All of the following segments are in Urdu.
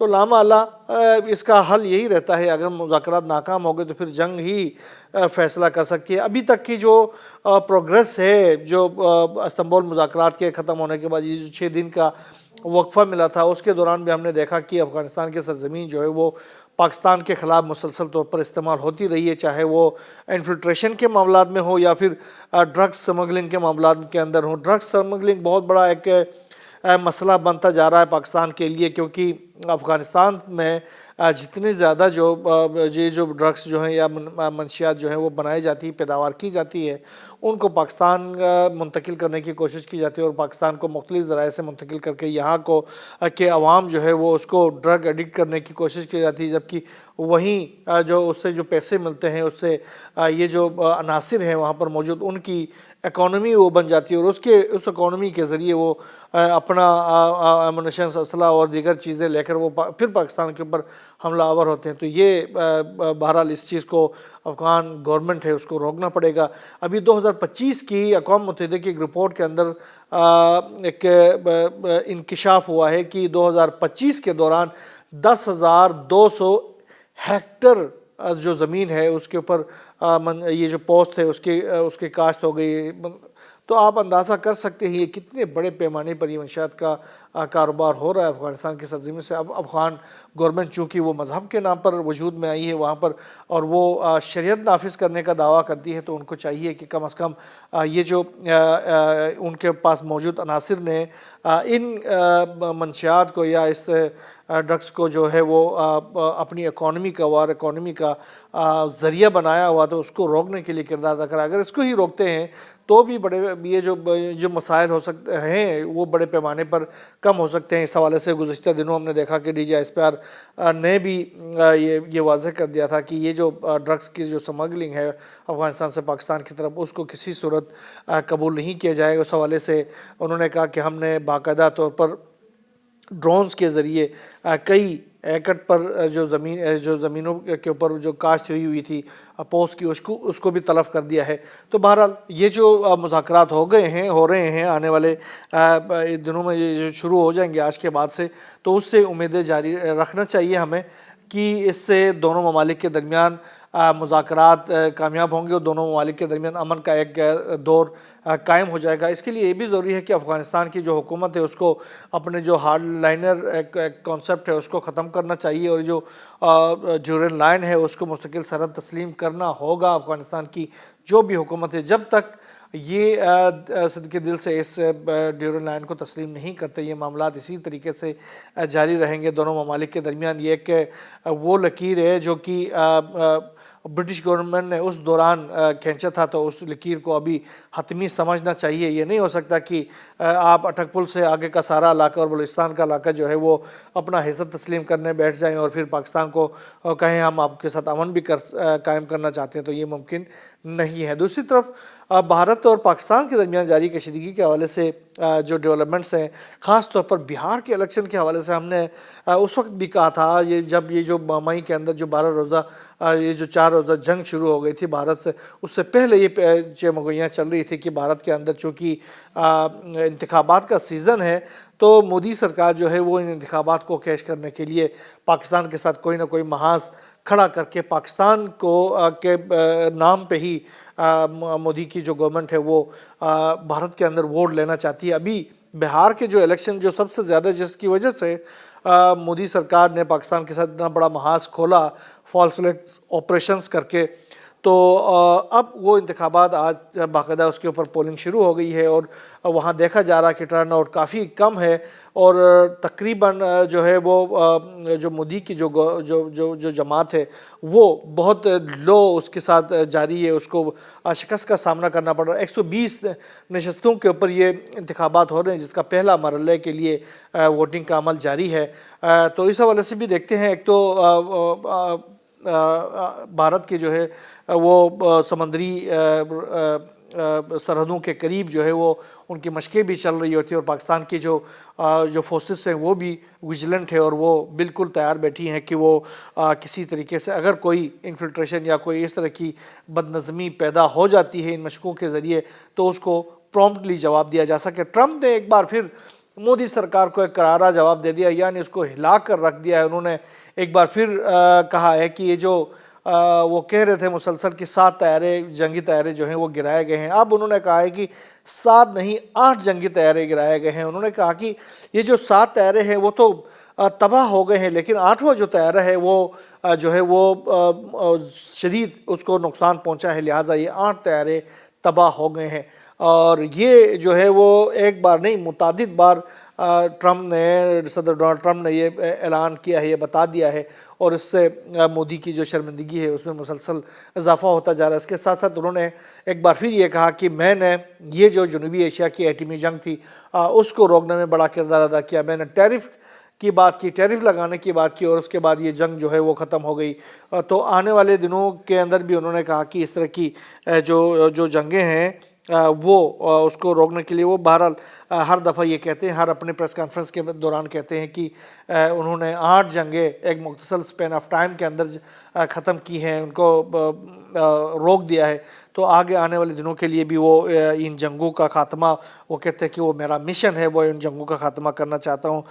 تو لامعلا اس کا حل یہی رہتا ہے، اگر مذاکرات ناکام ہو گئے تو پھر جنگ ہی فیصلہ کر سکتی ہے۔ ابھی تک کی جو پروگریس ہے، جو استنبول مذاکرات کے ختم ہونے کے بعد یہ جو 6 دن کا وقفہ ملا تھا، اس کے دوران بھی ہم نے دیکھا کہ افغانستان کی سرزمین جو ہے وہ پاکستان کے خلاف مسلسل طور پر استعمال ہوتی رہی ہے، چاہے وہ انفلٹریشن کے معاملات میں ہو یا پھر ڈرگس سمگلنگ کے معاملات کے اندر ہو۔ ڈرگس سمگلنگ بہت بڑا ایک مسئلہ بنتا جا رہا ہے پاکستان کے لیے، کیونکہ افغانستان میں جتنے زیادہ جو ڈرگس جو ہیں یا منشیات جو ہیں وہ بنائی جاتی ہے، پیداوار کی جاتی ہے، ان کو پاکستان منتقل کرنے کی کوشش کی جاتی ہے، اور پاکستان کو مختلف ذرائع سے منتقل کر کے یہاں کہ عوام جو ہے وہ اس کو ڈرگ ایڈکٹ کرنے کی کوشش کی جاتی ہے، جبکہ وہیں جو اس سے جو پیسے ملتے ہیں، اس سے یہ جو عناصر ہیں وہاں پر موجود، ان کی اکانومی وہ بن جاتی ہے، اور اس اکانومی کے ذریعے وہ اپنا ایمونیشنز، اسلحہ اور دیگر چیزیں لے کر وہ پھر پاکستان کے اوپر حملہ آور ہوتے ہیں۔ تو یہ بہرحال اس چیز کو افغان گورنمنٹ ہے اس کو روکنا پڑے گا۔ ابھی 2025 کی اقوام متحدہ کی ایک رپورٹ کے اندر ایک انکشاف ہوا ہے کہ 2025 کے دوران 10,200 ہیکٹر جو زمین ہے اس کے اوپر یہ جو پوسٹ ہے اس کی کاشت ہو گئی۔ تو آپ اندازہ کر سکتے ہیں یہ کتنے بڑے پیمانے پر یہ منشیات کا کاروبار ہو رہا ہے افغانستان کی سرزمین سے۔ اب افغان گورنمنٹ چونکہ وہ مذہب کے نام پر وجود میں آئی ہے وہاں پر، اور وہ شریعت نافذ کرنے کا دعویٰ کرتی ہے، تو ان کو چاہیے کہ کم از کم یہ جو ان کے پاس موجود عناصر نے ان منشیات کو یا اس ڈرگس کو جو ہے وہ اپنی اکانومی کا وار اکانومی کا ذریعہ بنایا ہوا، تو اس کو روکنے کے لیے کردار ادا کرا۔ اگر اس کو ہی روکتے ہیں تو بھی یہ جو مسائل ہو سکتے ہیں وہ بڑے پیمانے پر کم ہو سکتے ہیں۔ اس حوالے سے گزشتہ دنوں ہم نے دیکھا کہ D G S P R نے بھی یہ واضح کر دیا تھا کہ یہ جو ڈرگس کی جو سمگلنگ ہے افغانستان سے پاکستان کی طرف، اس کو کسی صورت قبول نہیں کیا جائے گا۔ اس حوالے سے انہوں نے کہا کہ ہم نے باقاعدہ طور پر ڈرونز کے ذریعے کئی ایکڑ پر جو زمینوں کے اوپر جو کاشت ہوئی تھی پوسٹ کی، اس کو بھی تلف کر دیا ہے۔ تو بہرحال یہ جو مذاکرات ہو رہے ہیں آنے والے دنوں میں یہ جو شروع ہو جائیں گے آج کے بعد سے، تو اس سے امیدیں جاری رکھنا چاہیے ہمیں کہ اس سے دونوں ممالک کے درمیان مذاکرات کامیاب ہوں گے اور دونوں ممالک کے درمیان امن کا ایک دور قائم ہو جائے گا۔ اس کے لیے یہ بھی ضروری ہے کہ افغانستان کی جو حکومت ہے اس کو اپنے جو ہارڈ لائنر ایک کانسیپٹ ہے اس کو ختم کرنا چاہیے، اور جو ڈیورن لائن ہے اس کو مستقل سرحد تسلیم کرنا ہوگا۔ افغانستان کی جو بھی حکومت ہے جب تک یہ صدقے دل سے اس ڈیورن لائن کو تسلیم نہیں کرتے، یہ معاملات اسی طریقے سے جاری رہیں گے دونوں ممالک کے درمیان۔ یہ ایک وہ لکیر ہے جو کہ برٹش گورنمنٹ نے اس دوران کھینچا تھا، تو اس لکیر کو ابھی حتمی سمجھنا چاہیے۔ یہ نہیں ہو سکتا کہ آپ اٹک پل سے آگے کا سارا علاقہ اور بلوچستان کا علاقہ جو ہے وہ اپنا حصہ تسلیم کرنے بیٹھ جائیں اور پھر پاکستان کو کہیں ہم آپ کے ساتھ امن بھی قائم کرنا چاہتے ہیں، تو یہ ممکن نہیں ہے۔ دوسری طرف بھارت اور پاکستان کے درمیان جاری کشیدگی کے حوالے سے جو ڈیولپمنٹس ہیں، خاص طور پر بہار کے الیکشن کے حوالے سے ہم نے اس وقت بھی کہا تھا، جب یہ جو مئی کے اندر جو 12 روزہ یہ جو 4 روزہ جنگ شروع ہو گئی تھی بھارت سے، اس سے پہلے یہ چمگوئیاں چل رہی تھی کہ بھارت کے اندر چونکہ انتخابات کا سیزن ہے، تو مودی سرکار جو ہے وہ ان انتخابات کو کیش کرنے کے لیے پاکستان کے ساتھ کوئی نہ کوئی محاذ کھڑا کر کے پاکستان کو کے نام پہ ہی مودی کی جو گورنمنٹ ہے وہ بھارت کے اندر ووٹ لینا چاہتی ہے۔ ابھی بہار کے جو الیکشن جو سب سے زیادہ جس کی وجہ سے مودی سرکار نے پاکستان کے ساتھ اتنا بڑا محاذ کھولا فالس فلیگ آپریشنز کر کے، تو اب وہ انتخابات آج باقاعدہ اس کے اوپر پولنگ شروع ہو گئی ہے، اور وہاں دیکھا جا رہا کہ ٹرن آؤٹ کافی کم ہے، اور تقریباً جو ہے وہ جو مودی کی جو جماعت ہے وہ بہت لو اس کے ساتھ جاری ہے، اس کو شکست کا سامنا کرنا پڑ رہا ہے۔ 120 نشستوں کے اوپر یہ انتخابات ہو رہے ہیں، جس کا پہلا مرحلے کے لیے ووٹنگ کا عمل جاری ہے۔ تو اس حوالے سے بھی دیکھتے ہیں، ایک تو بھارت کے جو ہے وہ سمندری سرحدوں کے قریب جو ہے وہ ان کی مشقیں بھی چل رہی ہوتی ہیں، اور پاکستان کی جو فورسز ہیں وہ بھی ویجیلنٹ ہے، اور وہ بالکل تیار بیٹھی ہیں کہ وہ کسی طریقے سے اگر کوئی انفلٹریشن یا کوئی اس طرح کی بدنظمی پیدا ہو جاتی ہے ان مشقوں کے ذریعے، تو اس کو پرومپٹلی جواب دیا جا سکے۔ ٹرمپ نے ایک بار پھر مودی سرکار کو ایک کرارا جواب دے دیا، یعنی اس کو ہلا کر رکھ دیا ہے۔ انہوں نے ایک بار پھر کہا ہے کہ یہ جو وہ کہہ رہے تھے مسلسل کہ 7 طیارے جنگی طیارے جو ہیں وہ گرائے گئے ہیں، اب انہوں نے کہا ہے کہ 7 نہیں 8 جنگی طیارے گرائے گئے ہیں۔ انہوں نے کہا کہ یہ جو 7 طیارے ہیں وہ تو تباہ ہو گئے ہیں، لیکن 8واں جو طیارہ ہے وہ جو ہے وہ شدید اس کو نقصان پہنچا ہے، لہٰذا یہ 8 طیارے تباہ ہو گئے ہیں۔ اور یہ جو ہے وہ ایک بار نہیں متعدد بار صدر ڈونلڈ ٹرمپ نے یہ اعلان کیا ہے، یہ بتا دیا ہے، اور اس سے مودی کی جو شرمندگی ہے اس میں مسلسل اضافہ ہوتا جا رہا ہے۔ اس کے ساتھ ساتھ انہوں نے ایک بار پھر یہ کہا کہ میں نے یہ جو جنوبی ایشیا کی ایٹمی جنگ تھی اس کو روکنے میں بڑا کردار ادا کیا، میں نے ٹیرف کی بات کی، ٹیرف لگانے کی بات کی، اور اس کے بعد یہ جنگ جو ہے وہ ختم ہو گئی۔ تو آنے والے دنوں کے اندر بھی انہوں نے کہا کہ اس طرح کی جو جنگیں ہیں وہ اس کو روکنے کے لیے وہ بہرحال ہر دفعہ یہ کہتے ہیں، ہر اپنے پریس کانفرنس کے دوران کہتے ہیں کہ انہوں نے 8 جنگیں ایک مختصر سپین آف ٹائم کے اندر ختم کی ہیں، ان کو روک دیا ہے۔ تو آگے آنے والے دنوں کے لیے بھی وہ ان جنگوں کا خاتمہ، وہ کہتے ہیں کہ وہ میرا مشن ہے، وہ ان جنگوں کا خاتمہ کرنا چاہتا ہوں۔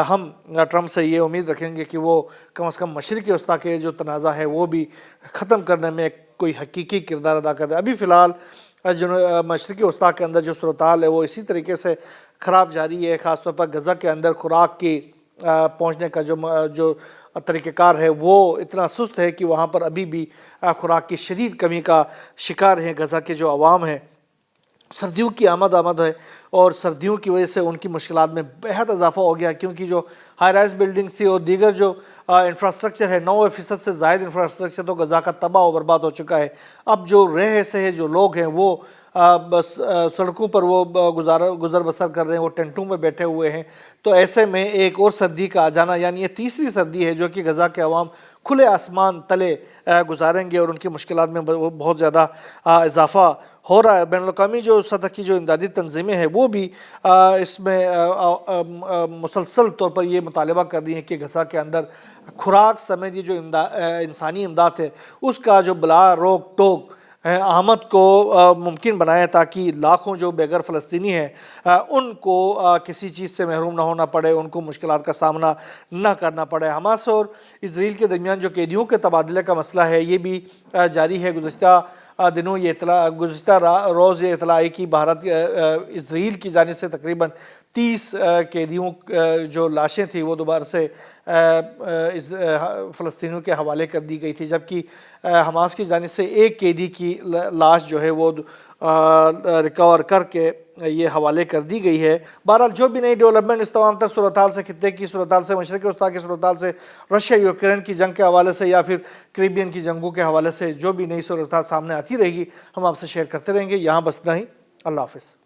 ہم ٹرمپ سے یہ امید رکھیں گے کہ وہ کم از کم مشرق وسطیٰ کے جو تنازع ہے وہ بھی ختم کرنے میں کوئی حقیقی کردار ادا کرتا ہے۔ ابھی فی الحال مشرقی وسطیٰ کے اندر جو صورتحال ہے وہ اسی طریقے سے خراب جاری ہے، خاص طور پر غزہ کے اندر خوراک کی پہنچنے کا جو طریقہ کار ہے وہ اتنا سست ہے کہ وہاں پر ابھی بھی خوراک کی شدید کمی کا شکار ہیں غزہ کے جو عوام ہیں۔ سردیوں کی آمد ہے، اور سردیوں کی وجہ سے ان کی مشکلات میں بہت اضافہ ہو گیا، کیونکہ جو ہائی رائز بلڈنگز تھی اور دیگر جو انفراسٹرکچر ہے 90% سے زائد انفراسٹرکچر تو غزہ کا تباہ و برباد ہو چکا ہے۔ اب جو رہ سے جو لوگ ہیں وہ بس سڑکوں پر وہ گزر بسر کر رہے ہیں، وہ ٹینٹوں میں بیٹھے ہوئے ہیں۔ تو ایسے میں ایک اور سردی کا آ جانا، یعنی یہ تیسری سردی ہے جو کہ غزہ کے عوام کھلے آسمان تلے گزاریں گے، اور ان کی مشکلات میں بہت زیادہ اضافہ ہو رہا ہے۔ بین الاقوامی جو سطح کی جو امدادی تنظیمیں ہیں وہ بھی اس میں مسلسل طور پر یہ مطالبہ کر رہی ہیں کہ غزہ کے اندر خوراک سمیت یہ جو انسانی امداد ہے اس کا جو بلا روک ٹوک آمد کو ممکن بنائے، تاکہ لاکھوں جو بے گھر فلسطینی ہیں ان کو کسی چیز سے محروم نہ ہونا پڑے، ان کو مشکلات کا سامنا نہ کرنا پڑے۔ حماس اور اسرائیل کے درمیان جو قیدیوں کے تبادلے کا مسئلہ ہے یہ بھی جاری ہے۔ گزشتہ دنوں گزشتہ روز یہ اطلاع آئی کہ بھارت اسرائیل کی جانب سے تقریباً 30 قیدیوں جو لاشیں تھیں وہ دوبارہ سے فلسطینیوں کے حوالے کر دی گئی تھی، جبکہ حماس کی جانب سے ایک قیدی کی لاش جو ہے وہ ریکور کر کے یہ حوالے کر دی گئی ہے۔ بہرحال جو بھی نئی ڈیولپمنٹ اس تمام تر صورتحال سے، خطے کی صورتحال سے، مشرق وسطیٰ کی صورتحال سے، رشیا یوکرین کی جنگ کے حوالے سے، یا پھر کریبین کی جنگوں کے حوالے سے جو بھی نئی صورتحال سامنے آتی رہے گی ہم آپ سے شیئر کرتے رہیں گے۔ یہاں بس اتنا ہی، اللہ حافظ۔